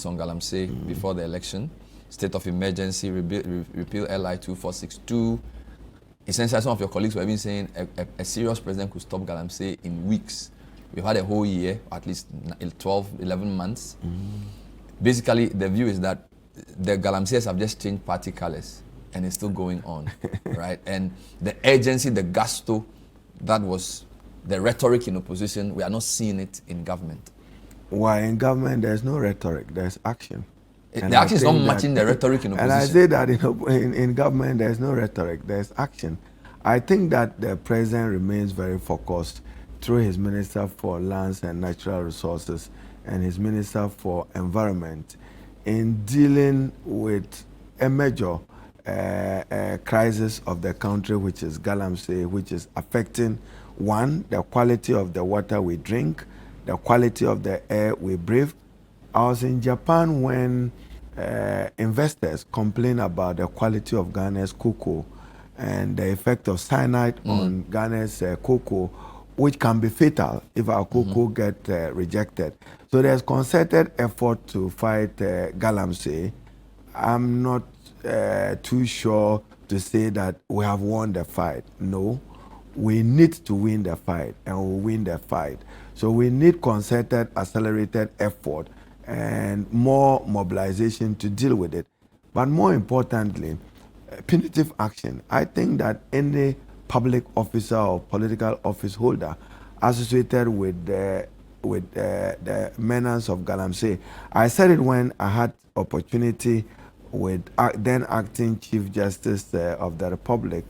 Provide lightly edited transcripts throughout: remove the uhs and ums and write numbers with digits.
on Galamsey before the election, state of emergency, repeal LI 2462. Essentially, some of your colleagues were even saying a serious president could stop Galamsey in weeks. We've had a whole year, at least 12, 11 months. Basically, the view is that the Galamseyers have just changed party colors and it's still going on, right? And the urgency, the gusto, that was the rhetoric in opposition, we are not seeing it in government. Why in government there's no rhetoric, there's action. The action is not matching the rhetoric in opposition. And I say that in government there's no rhetoric, there's action. I think that the president remains very focused through his Minister for Lands and Natural Resources and his Minister for Environment in dealing with a major crisis of the country, which is Galamsey, which is affecting, one, the quality of the water we drink, the quality of the air we breathe. I was in Japan when investors complain about the quality of Ghana's cocoa and the effect of cyanide on Ghana's cocoa, which can be fatal if our cocoa get rejected. So there's concerted effort to fight Galamsey. I'm not too sure to say that we have won the fight. No, we need to win the fight, and we'll win the fight. So we need concerted, accelerated effort and more mobilization to deal with it. But more importantly, punitive action. I think that any public officer or political office holder associated with the menace of Galamsey. I said it when I had opportunity with then acting Chief Justice of the Republic,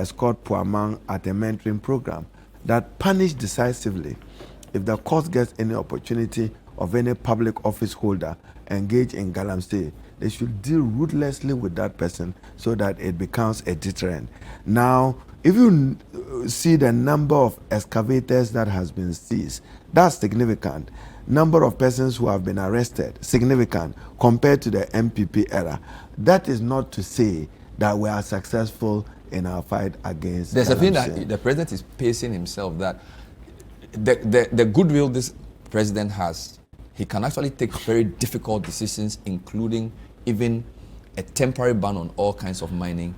Scott Puamang, at a mentoring program that punish decisively if the court gets any opportunity of any public office holder engaged in Galamsey. They should deal ruthlessly with that person so that it becomes a deterrent. Now, if you see the number of excavators that has been seized, that's significant. Number of persons who have been arrested, significant compared to the MPP era. That is not to say that we are successful in our fight against There's Galamsey. a thing that the president is pacing himself, that the goodwill this president has, he can actually take very difficult decisions, including even a temporary ban on all kinds of mining,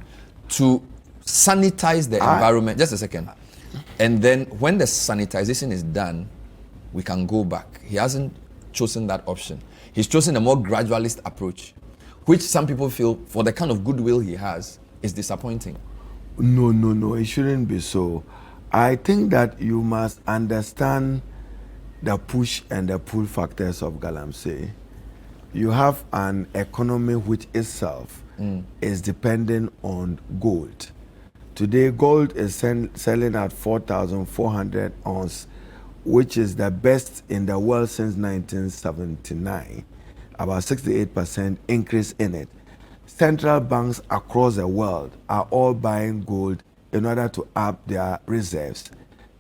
to sanitize the environment. Just a second. And then when the sanitization is done, we can go back. He hasn't chosen that option. He's chosen a more gradualist approach, which some people feel, for the kind of goodwill he has, is disappointing. No, it shouldn't be so. I think that you must understand the push and the pull factors of Galamsey. You have an economy which itself is dependent on gold. Today, gold is selling at 4,400 ounce, which is the best in the world since 1979, about 68% increase in it. Central banks across the world are all buying gold in order to up their reserves.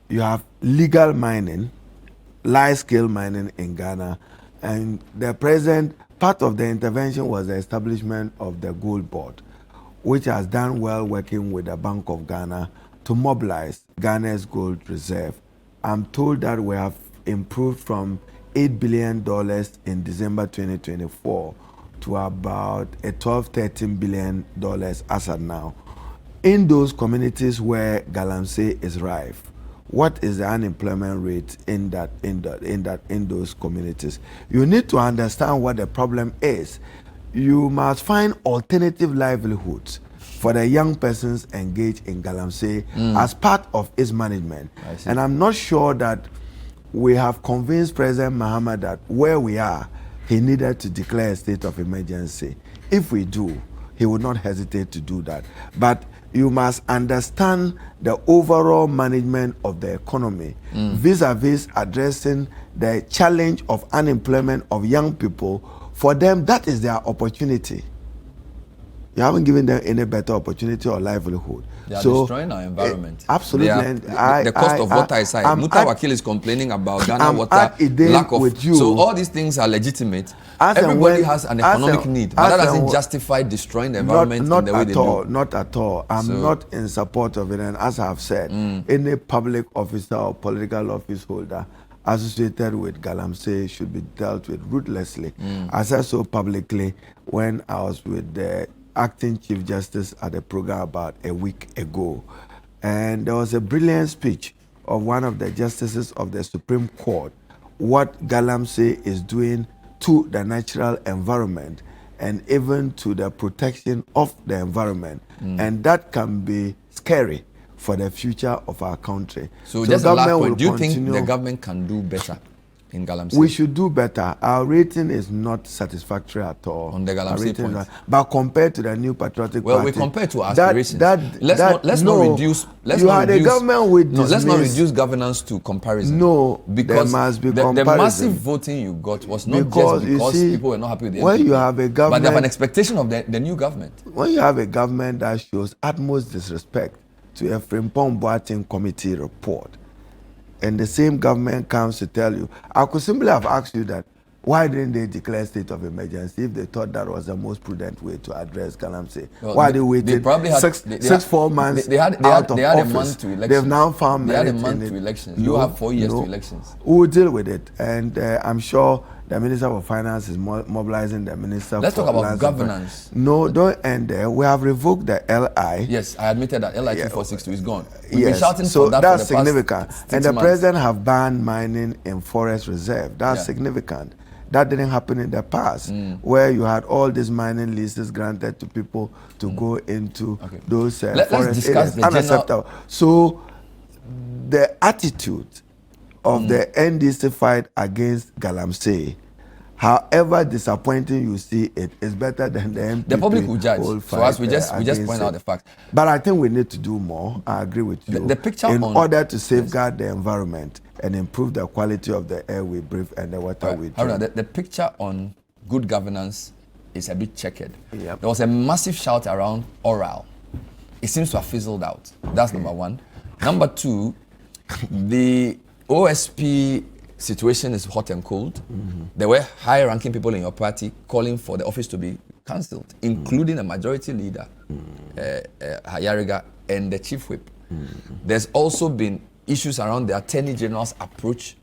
You have legal mining, large-scale mining in Ghana, and the present part of the intervention was the establishment of the Gold Board, which has done well working with the Bank of Ghana to mobilize Ghana's gold reserve. I'm told that we have improved from $8 billion in December 2024 to about $12-13 billion as of now. In those communities where Galamsey is rife, what is the unemployment rate in those communities? You need to understand what the problem is. You must find alternative livelihoods for the young persons engaged in Galamsey as part of its management. And I'm not sure that we have convinced President Mahama that where we are, he needed to declare a state of emergency. If we do, he would not hesitate to do that. But you must understand the overall management of the economy vis-a-vis addressing the challenge of unemployment of young people. For them, that is their opportunity. You haven't given them any better opportunity or livelihood. They are destroying our environment. Absolutely. The cost of water is high. Muta Wakil is complaining about Ghana water, lack of. So all these things are legitimate. Everybody has an economic need, but that doesn't justify destroying the environment in the way they do. Not at all. I'm not in support of it. And as I've said, any public officer or political office holder associated with Galamsey should be dealt with ruthlessly. I said so publicly when I was with the acting Chief Justice at the program about a week ago. And there was a brilliant speech of one of the justices of the Supreme Court, what Galamsey is doing to the natural environment and even to the protection of the environment. And that can be scary for the future of our country. So just a last point, do you think the government can do better in Galamsey? We should do better. Our rating is not satisfactory at all. On the Galamsey point. But compared to the New Patriotic Party... Well, we compare to aspirations. Let's not reduce governance to comparison. No, because there must be the massive voting you got was not because people were not happy with the NPP, you have a government, but they have an expectation of the new government. When you have a government that shows utmost disrespect to a Frimpong Boateng committee report, and the same government comes to tell you, I could simply have asked you that, why didn't they declare state of emergency if they thought that was the most prudent way to address Galamsey? Well, why they waited they probably had, 4 months they had out of a office? month to elections. They've now found they had a merit month in to it. elections. You have 4 years to elections. We'll deal with it, and I'm sure the Minister of Finance is mobilizing the Minister. Let's for talk about Lands governance. No, don't end there. We have revoked the LI. Yes, I admitted that LI 2462 is gone. We've Yes, been shouting so for that that's for the significant. past 6 And the months. president have banned mining in forest reserve. That's significant. That didn't happen in the past, where you had all these mining leases granted to people to go into those forest areas. Unacceptable. So the attitude of the NDC fight against Galamsey, however disappointing you see it, is better than the MPP. The public will judge. So as we just point out the facts. But I think we need to do more. I agree with you. The picture in order to safeguard the environment and improve the quality of the air we breathe and the water we drink. Haruna, the picture on good governance is a bit checkered. Yep. There was a massive shout around oral. It seems to have fizzled out. That's number one. Number two, the OSP situation is hot and cold. There were high-ranking people in your party calling for the office to be cancelled, including a majority leader, Hayariga, and the chief whip. There's also been issues around the Attorney General's approach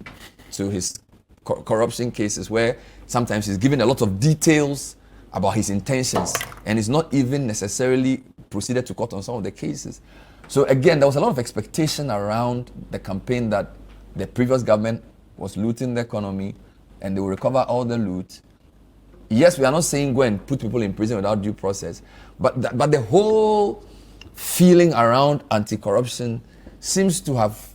to his corruption cases, where sometimes he's given a lot of details about his intentions, and he's not even necessarily proceeded to court on some of the cases. So again, there was a lot of expectation around the campaign that the previous government was looting the economy and they will recover all the loot. Yes, we are not saying go and put people in prison without due process, but the whole feeling around anti-corruption seems to have,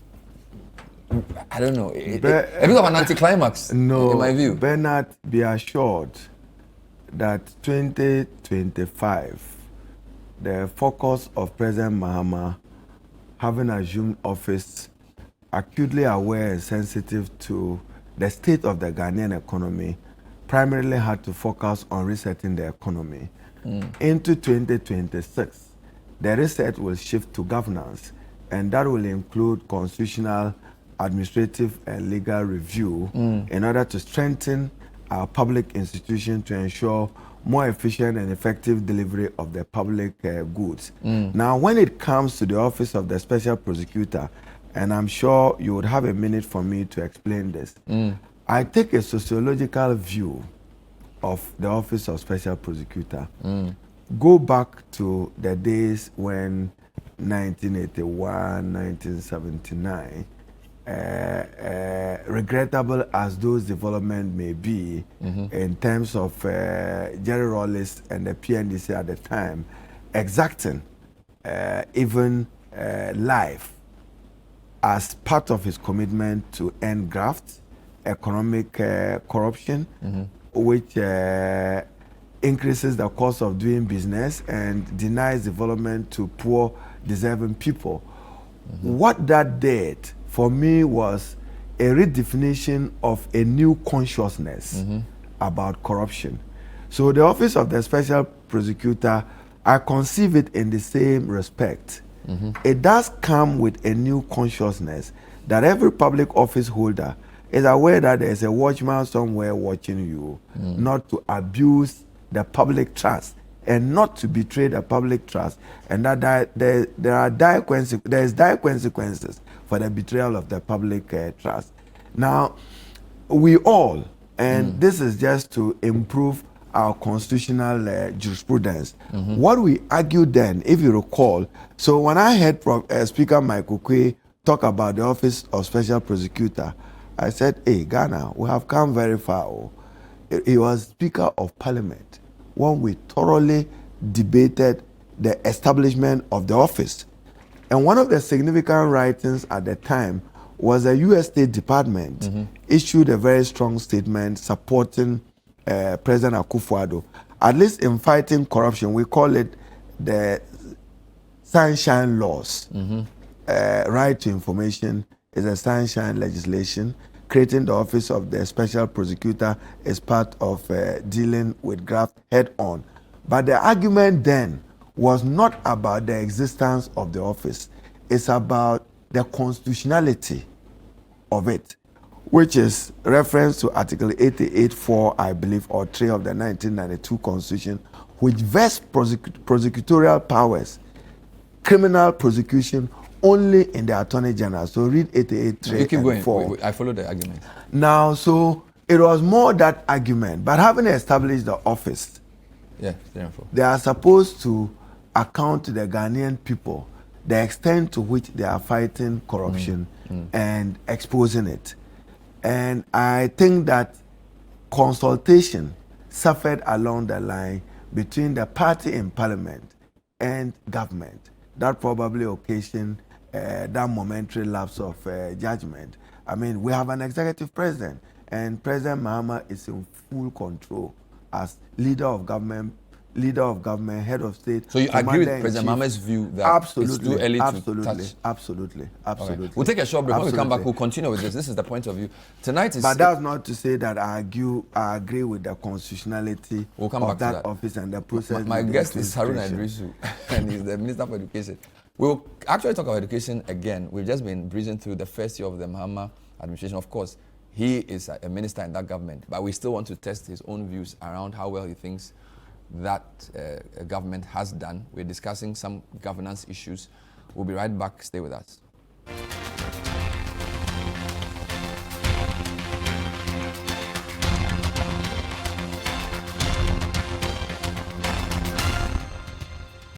I don't know, a bit of an anticlimax, in my view. Bernard, be assured that 2025, the focus of President Mahama, having assumed office, acutely aware and sensitive to the state of the Ghanaian economy, primarily had to focus on resetting the economy. Into 2026, the reset will shift to governance, and that will include constitutional, administrative, and legal review in order to strengthen our public institutions to ensure more efficient and effective delivery of the public goods. Now, when it comes to the Office of the Special Prosecutor, and I'm sure you would have a minute for me to explain this, I take a sociological view of the Office of Special Prosecutor. Go back to the days when 1981, 1979, regrettable as those developments may be in terms of Jerry Rawlings and the PNDC at the time, exacting even life as part of his commitment to end graft, economic corruption, which increases the cost of doing business and denies development to poor, deserving people. What that did for me was a redefinition of a new consciousness about corruption. So the Office of the Special Prosecutor, I conceive it in the same respect. It does come with a new consciousness that every public office holder is aware that there's a watchman somewhere watching you, not to abuse the public trust and not to betray the public trust, and that there are dire consequences for the betrayal of the public trust. Now, we all, and this is just to improve our constitutional jurisprudence. What we argued then, if you recall, so when I heard Speaker Michael Kwe talk about the Office of Special Prosecutor, I said, hey, Ghana, we have come very far. Oh. He was Speaker of Parliament when we thoroughly debated the establishment of the office. And one of the significant writings at the time was the U.S. State Department issued a very strong statement supporting President Akufo-Addo. At least in fighting corruption, we call it the Sunshine Laws. Right to information is a sunshine legislation. Creating the office of the special prosecutor is part of dealing with graft head on. But the argument then was not about the existence of the office. It's about the constitutionality of it, which is reference to Article 88.4, I believe, or 3 of the 1992 Constitution, which vests prosecutorial powers, criminal prosecution, only in the Attorney General. So read 88.3 You keep going. 4. Wait, I follow the argument. Now, so it was more that argument, but having established the office, Yeah, therefore. they are supposed to account to the Ghanaian people the extent to which they are fighting corruption and exposing it. And I think that consultation suffered along the line between the party in parliament and government. That probably occasioned that momentary lapse of judgment. I mean, we have an executive president, and President Mahama is in full control as leader of government, head of state. So you agree with President Mahama's view that it's too early to touch? Absolutely. Okay. We'll take a short break. When we come back, we'll continue with this. This is the point of view. Tonight is... But that's not to say that I agree with the constitutionality of that office and the process. My guest is Haruna Iddrisu, and he's the Minister for Education. We'll actually talk about education again. We've just been breezing through the first year of the Mahama administration. Of course, he is a minister in that government, but we still want to test his own views around how well he thinks that government has done. We're discussing some governance issues. We'll be right back. Stay with us.